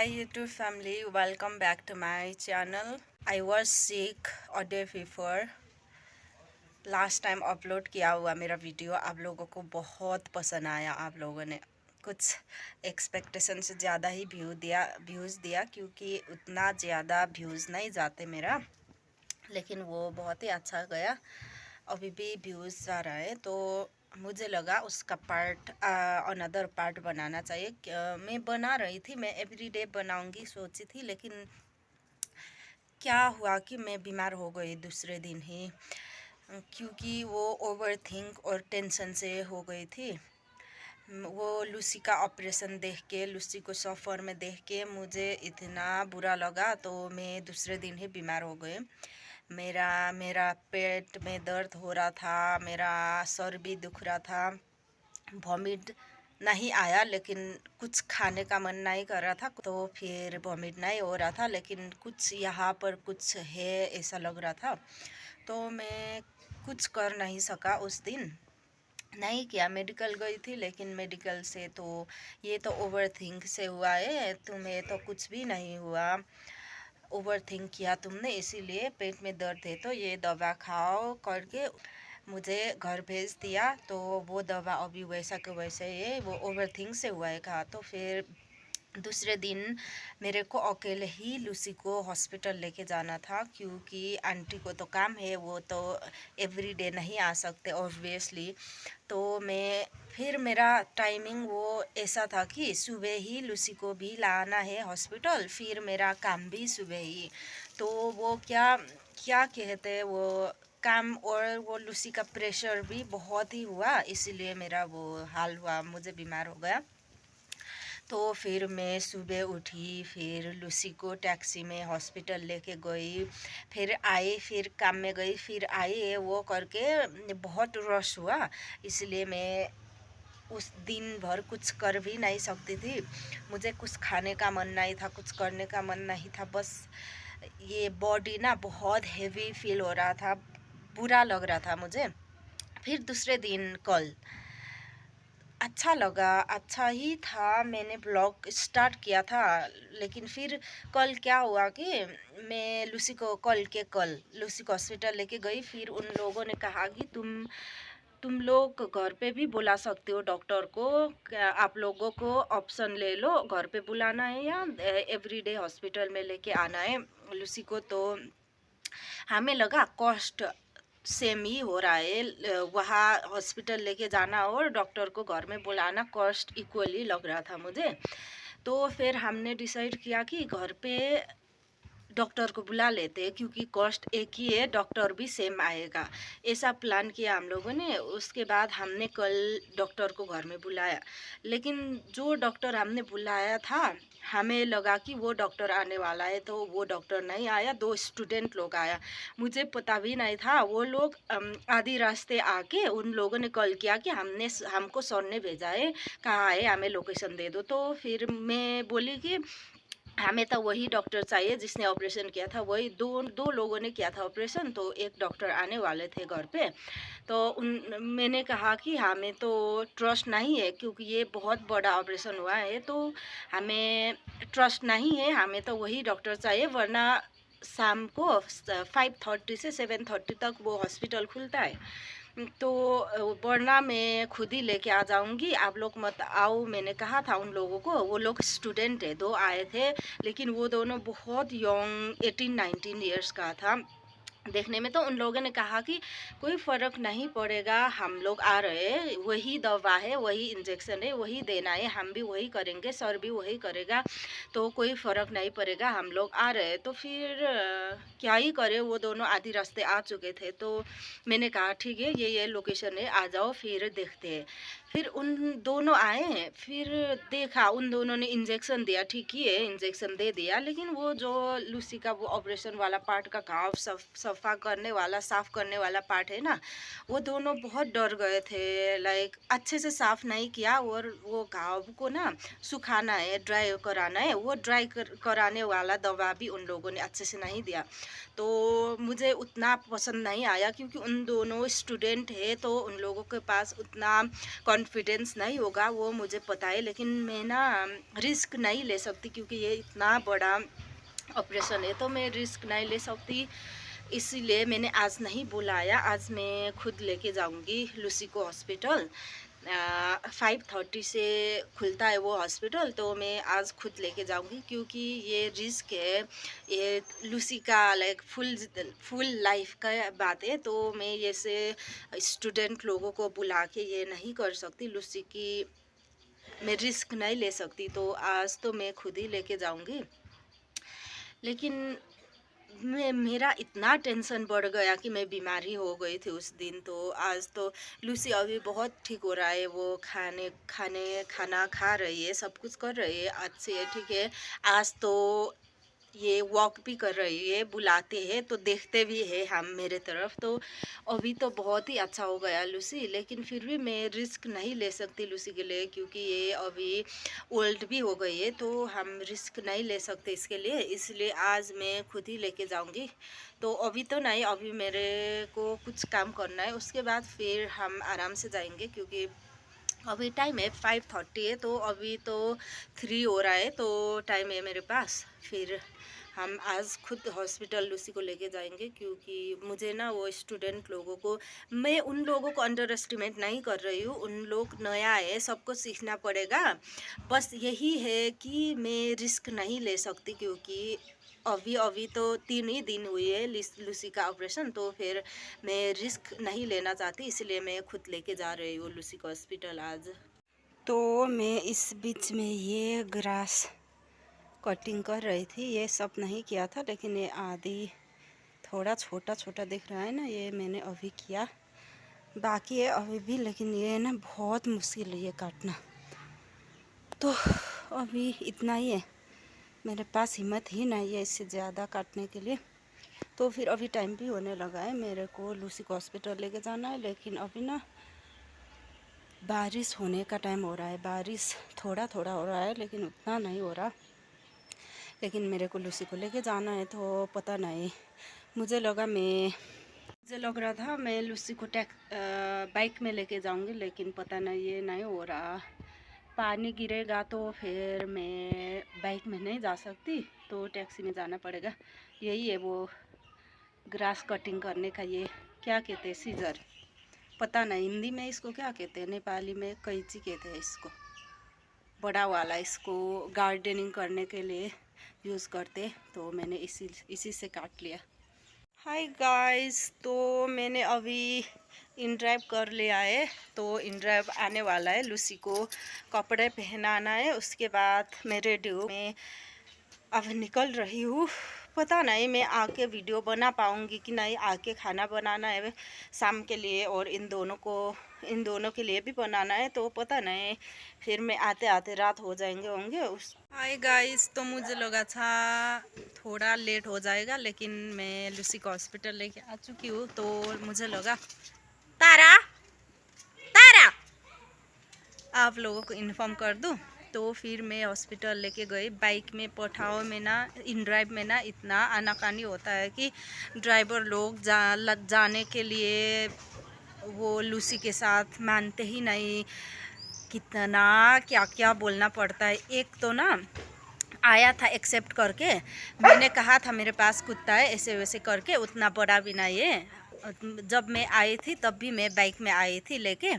Hi YouTube family, welcome back to my channel. I was sick a day before. Last time upload किया हुआ मेरा video आप लोगों को बहुत पसंद आया। आप लोगों ने कुछ एक्सपेक्टेशन से ज़्यादा ही व्यूज़ दिया क्योंकि उतना ज़्यादा व्यूज़ नहीं जाते मेरा, लेकिन वो बहुत ही अच्छा गया। अभी भी व्यूज़ आ रहा है तो मुझे लगा उसका पार्ट अनदर पार्ट बनाना चाहिए। मैं बना रही थी, मैं एवरीडे बनाऊंगी सोची थी, लेकिन क्या हुआ कि मैं बीमार हो गई दूसरे दिन ही, क्योंकि वो ओवर थिंक और टेंशन से हो गई थी। वो लूसी का ऑपरेशन देख के, लूसी को सफ़र में देख के मुझे इतना बुरा लगा, तो मैं दूसरे दिन ही बीमार हो गई। मेरा पेट में दर्द हो रहा था, मेरा सर भी दुख रहा था, वॉमिट नहीं आया लेकिन कुछ खाने का मन नहीं कर रहा था, तो फिर वॉमिट नहीं हो रहा था लेकिन कुछ यहाँ पर कुछ है ऐसा लग रहा था। तो मैं कुछ कर नहीं सका उस दिन, नहीं किया। मेडिकल गई थी लेकिन मेडिकल से तो ये तो ओवर थिंक से हुआ है, तुम्हें तो कुछ भी नहीं हुआ, ओवर थिंक किया तुमने, इसीलिए पेट में दर्द है तो ये दवा खाओ करके मुझे घर भेज दिया। तो वो दवा अभी वैसा के वैसे है, वो ओवर थिंक से हुआ है कहा। तो फिर दूसरे दिन मेरे को अकेले ही लूसी को हॉस्पिटल लेके जाना था, क्योंकि आंटी को तो काम है, वो तो एवरीडे नहीं आ सकते ऑब्वियसली। तो फिर मेरा टाइमिंग वो ऐसा था कि सुबह ही लूसी को भी लाना है हॉस्पिटल, फिर मेरा काम भी सुबह ही। तो वो क्या क्या कहते हैं, वो काम और वो लूसी का प्रेशर भी बहुत ही हुआ, इसीलिए मेरा वो हाल हुआ, मुझे बीमार हो गया। तो फिर मैं सुबह उठी, फिर लूसी को टैक्सी में हॉस्पिटल लेके गई, फिर आई, फिर काम में गई, फिर आई, वो करके बहुत रश हुआ, इसलिए मैं उस दिन भर कुछ कर भी नहीं सकती थी। मुझे कुछ खाने का मन नहीं था, कुछ करने का मन नहीं था, बस ये बॉडी ना बहुत हेवी फील हो रहा था, बुरा लग रहा था मुझे। फिर दूसरे दिन कल अच्छा लगा, अच्छा ही था, मैंने ब्लॉग स्टार्ट किया था। लेकिन फिर कल क्या हुआ कि मैं लूसी को कल लूसी को हॉस्पिटल लेके गई, फिर उन लोगों ने कहा कि तुम लोग घर पे भी बुला सकते हो डॉक्टर को, आप लोगों को ऑप्शन ले लो, घर पे बुलाना है या एवरीडे हॉस्पिटल में लेके आना है लूसी को। तो हमें लगा कॉस्ट सेम ही हो रहा है, वहाँ हॉस्पिटल लेके जाना और डॉक्टर को घर में बुलाना कॉस्ट इक्वली लग रहा था मुझे। तो फिर हमने डिसाइड किया कि घर पे डॉक्टर को बुला लेते हैं, क्योंकि कॉस्ट एक ही है, डॉक्टर भी सेम आएगा, ऐसा प्लान किया हम लोगों ने। उसके बाद हमने कल डॉक्टर को घर में बुलाया, लेकिन जो डॉक्टर हमने बुलाया था हमें लगा कि वो डॉक्टर आने वाला है, तो वो डॉक्टर नहीं आया, दो स्टूडेंट लोग आया, मुझे पता भी नहीं था। वो लोग आधी रास्ते आके उन लोगों ने कॉल किया कि हमको सर ने भेजा है, कहाँ है, हमें लोकेशन दे दो। तो फिर मैं बोली कि हमें तो वही डॉक्टर चाहिए जिसने ऑपरेशन किया था, वही दो दो लोगों ने किया था ऑपरेशन, तो एक डॉक्टर आने वाले थे घर पे। तो मैंने कहा कि हमें तो ट्रस्ट नहीं है, क्योंकि ये बहुत बड़ा ऑपरेशन हुआ है, तो हमें ट्रस्ट नहीं है, हमें तो वही डॉक्टर चाहिए, वरना शाम को 5:30 से 7:30 तक वो हॉस्पिटल खुलता है। तो वरना मैं खुद ही लेके आ जाऊंगी, आप लोग मत आओ, मैंने कहा था उन लोगों को। वो लोग स्टूडेंट है, दो आए थे, लेकिन वो दोनों बहुत यंग 18-19 ईयर्स का था देखने में। तो उन लोगों ने कहा कि कोई फ़र्क नहीं पड़ेगा, हम लोग आ रहे हैं, वही दवा है, वही इंजेक्शन है, वही देना है, हम भी वही करेंगे, सर भी वही करेगा, तो कोई फ़र्क नहीं पड़ेगा, हम लोग आ रहे हैं। तो फिर क्या ही करे, वो दोनों आधी रास्ते आ चुके थे। तो मैंने कहा ठीक है, ये लोकेशन है, आ जाओ, फिर देखते हैं। फिर उन दोनों आए, फिर देखा, उन दोनों ने इंजेक्शन दिया, ठीक ही है, इंजेक्शन दे दिया, लेकिन वो जो लूसी का वो ऑपरेशन वाला पार्ट का घाव सफ़ा करने वाला, साफ़ करने वाला पार्ट है ना, वो दोनों बहुत डर गए थे। लाइक अच्छे से साफ़ नहीं किया और वो घाव को ना सुखाना है, ड्राई कराना है, वो ड्राई कराने वाला दवा भी उन लोगों ने अच्छे से नहीं दिया। तो मुझे उतना पसंद नहीं आया क्योंकि उन दोनों स्टूडेंट है तो उन लोगों के पास उतना कॉन्फिडेंस नहीं होगा, वो मुझे पता है। लेकिन मैं ना रिस्क नहीं ले सकती क्योंकि ये इतना बड़ा ऑपरेशन है तो मैं रिस्क नहीं ले सकती, इसीलिए मैंने आज नहीं बुलाया। आज मैं खुद लेके जाऊंगी लूसी को हॉस्पिटल। 5:30 से खुलता है वो हॉस्पिटल, तो मैं आज खुद लेके जाऊंगी क्योंकि ये रिस्क है, ये लूसी का लाइक फुल लाइफ का बात है। तो मैं जैसे स्टूडेंट लोगों को बुला के ये नहीं कर सकती, लूसी की मैं रिस्क नहीं ले सकती, तो आज तो मैं खुद ही लेके जाऊंगी। लेकिन मेरा इतना टेंशन बढ़ गया कि मैं बीमारी हो गई थी उस दिन। तो आज तो लूसी अभी बहुत ठीक हो रहा है, वो खाना खा रही है, सब कुछ कर रही है, अच्छी है, ठीक है। आज तो ये वॉक भी कर रही है, बुलाते हैं तो देखते भी है हम मेरे तरफ। तो अभी तो बहुत ही अच्छा हो गया लूसी, लेकिन फिर भी मैं रिस्क नहीं ले सकती लूसी के लिए क्योंकि ये अभी ओल्ड भी हो गई है, तो हम रिस्क नहीं ले सकते इसके लिए, इसलिए आज मैं खुद ही लेके जाऊंगी। तो अभी तो नहीं, अभी मेरे को कुछ काम करना है, उसके बाद फिर हम आराम से जाएंगे क्योंकि अभी टाइम है 5:30 है, तो अभी तो 3 हो रहा है, तो टाइम है मेरे पास। फिर हम आज खुद हॉस्पिटल लूसी को लेके जाएंगे क्योंकि मुझे ना वो स्टूडेंट लोगों को, मैं उन लोगों को अंडर एस्टिमेट नहीं कर रही हूँ, उन लोग नया है, सबको सीखना पड़ेगा। बस यही है कि मैं रिस्क नहीं ले सकती क्योंकि अभी तो 3 ही दिन हुई है लूसी का ऑपरेशन, तो फिर मैं रिस्क नहीं लेना चाहती, इसलिए मैं खुद लेके जा रही हूँ लूसी को हॉस्पिटल आज। तो मैं इस बीच में ये ग्रास कटिंग कर रही थी, ये सब नहीं किया था, लेकिन ये आधी थोड़ा छोटा छोटा दिख रहा है ना, ये मैंने अभी किया, बाकी है अभी भी, लेकिन ये ना बहुत मुश्किल है ये काटना। तो अभी इतना ही है, मेरे पास हिम्मत ही नहीं है इससे ज़्यादा काटने के लिए। तो फिर अभी टाइम भी होने लगा है, मेरे को लूसी को हॉस्पिटल लेके जाना है, लेकिन अभी ना बारिश होने का टाइम हो रहा है, बारिश थोड़ा थोड़ा हो रहा है लेकिन उतना नहीं हो रहा। लेकिन मेरे को लूसी को लेके जाना है, तो पता नहीं, मुझे लग रहा था मैं लूसी को बाइक में लेके जाऊंगी, लेकिन पता नहीं ये नहीं हो रहा। पानी गिरेगा तो फिर मैं बाइक में नहीं जा सकती, तो टैक्सी में जाना पड़ेगा। यही है वो ग्रास कटिंग करने का, ये क्या कहते हैं, सीजर, पता नहीं हिंदी में इसको क्या कहते हैं, नेपाली में कैंची कहते हैं इसको, बड़ा वाला, इसको गार्डनिंग करने के लिए यूज़ करते, तो मैंने इसी से काट लिया। हाय गाइस, तो मैंने अभी इन ड्राइव कर लिया है, तो इन ड्राइव आने वाला है, लूसी को कपड़े पहनाना है, उसके बाद मैं रेडी हूँ, मैं अब निकल रही हूँ। पता नहीं मैं आके वीडियो बना पाऊँगी कि नहीं, आके खाना बनाना है शाम के लिए और इन दोनों के लिए भी बनाना है, तो पता नहीं, फिर मैं आते आते रात हो होंगे उस। हाय गाइस, तो मुझे लगा था थोड़ा लेट हो जाएगा, लेकिन मैं लूसी को हॉस्पिटल लेके आ चुकी हूँ, तो मुझे लगा तारा आप लोगों को इन्फॉर्म कर दूँ। तो फिर मैं हॉस्पिटल लेके गई, बाइक में पठाओ में ना, इन ड्राइव में ना इतना आनाकानी होता है कि ड्राइवर लोग जाने के लिए वो लूसी के साथ मानते ही नहीं, कितना क्या क्या बोलना पड़ता है। एक तो ना आया था एक्सेप्ट करके, मैंने कहा था मेरे पास कुत्ता है, ऐसे वैसे करके, उतना बड़ा भी नहीं है। जब मैं आई थी तब भी मैं बाइक में आई थी लेके,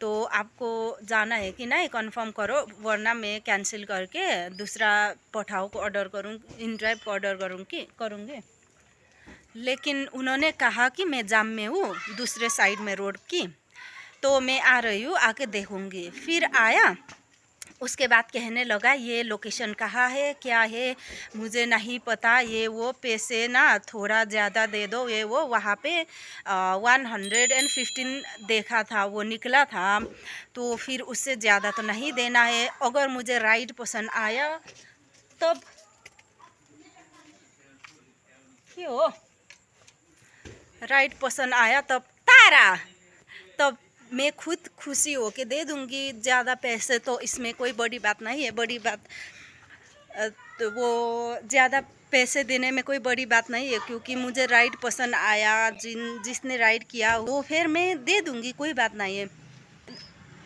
तो आपको जाना है कि नहीं कंफर्म करो, वरना मैं कैंसिल करके दूसरा पठाओ को ऑर्डर इन ड्राइव को ऑर्डर करूँगी। लेकिन उन्होंने कहा कि मैं जाम में हूँ दूसरे साइड में रोड की, तो मैं आ रही हूँ, आके देखूँगी। फिर आया, उसके बाद कहने लगा ये लोकेशन कहाँ है, क्या है, मुझे नहीं पता, ये वो पैसे ना थोड़ा ज़्यादा दे दो, ये वो वहाँ पे 115 देखा था, वो निकला था, तो फिर उससे ज़्यादा तो नहीं देना है। अगर मुझे राइड पसंद आया तब क्यों राइड पसंद आया तब तारा, तब मैं खुद खुशी हो के दे दूँगी। ज़्यादा पैसे तो इसमें कोई बड़ी बात नहीं है। बड़ी बात तो वो ज़्यादा पैसे देने में कोई बड़ी बात नहीं है, क्योंकि मुझे राइड पसंद आया, जिसने राइड किया वो फिर मैं दे दूँगी, कोई बात नहीं है।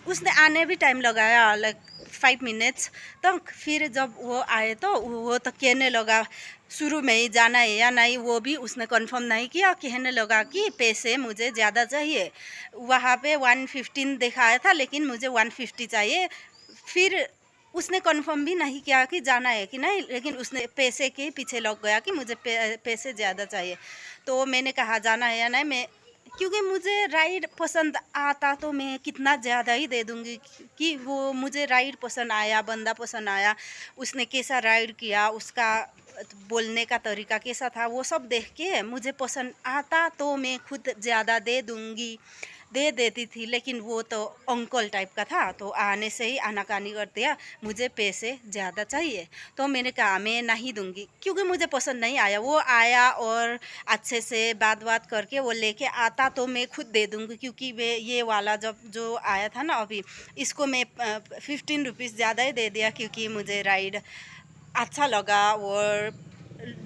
उसने आने भी टाइम लगाया, लाइक 5 मिनट्स। तो फिर जब वो आए तो वो तो कहने लगा शुरू में ही जाना है या नहीं, वो भी उसने कंफर्म नहीं किया। कहने लगा कि पैसे मुझे ज़्यादा चाहिए। वहाँ पे 115 दिखाया था, लेकिन मुझे 150 चाहिए। फिर उसने कंफर्म भी नहीं किया कि जाना है कि नहीं, लेकिन उसने पैसे के पीछे लग गया कि मुझे पैसे ज़्यादा चाहिए। तो मैंने कहा जाना है या नहीं, मैं क्योंकि मुझे राइड पसंद आता तो मैं कितना ज़्यादा ही दे दूँगी। कि वो मुझे राइड पसंद आया, बंदा पसंद आया, उसने कैसा राइड किया, उसका बोलने का तरीका कैसा था, वो सब देख के मुझे पसंद आता तो मैं खुद ज़्यादा दे दूँगी, दे देती थी। लेकिन वो तो अंकल टाइप का था, तो आने से ही आनाकानी कर दिया, मुझे पैसे ज़्यादा चाहिए। तो मैंने कहा मैं नहीं दूँगी, क्योंकि मुझे पसंद नहीं आया। वो आया और अच्छे से बात करके वो लेके आता तो मैं खुद दे दूँगी, क्योंकि वे ये वाला जब जो आया था ना अभी, इसको मैं 15 रुपीज़ ज़्यादा ही दे दिया, क्योंकि मुझे राइड अच्छा लगा और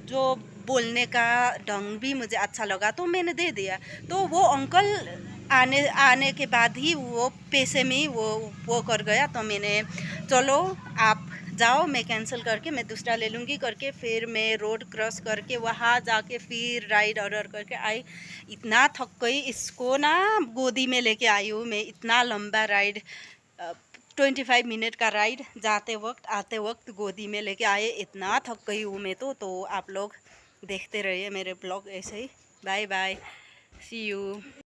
जो बोलने का ढंग भी मुझे अच्छा लगा, तो मैंने दे दिया। तो वो अंकल आने आने के बाद ही वो पैसे में ही वो कर गया। तो मैंने चलो आप जाओ, मैं कैंसिल करके मैं दूसरा ले लूँगी करके, फिर मैं रोड क्रॉस करके वहाँ जाके फिर राइड ऑर्डर करके आई। इतना थक गई, इसको ना गोदी में लेके आई हूँ मैं। इतना लंबा राइड, 25 मिनट का राइड, जाते वक्त आते वक्त गोदी में लेके आए। इतना थक गई हूँ मैं तो आप लोग देखते रहिए मेरे ब्लॉग ऐसे ही। Bye bye, see you.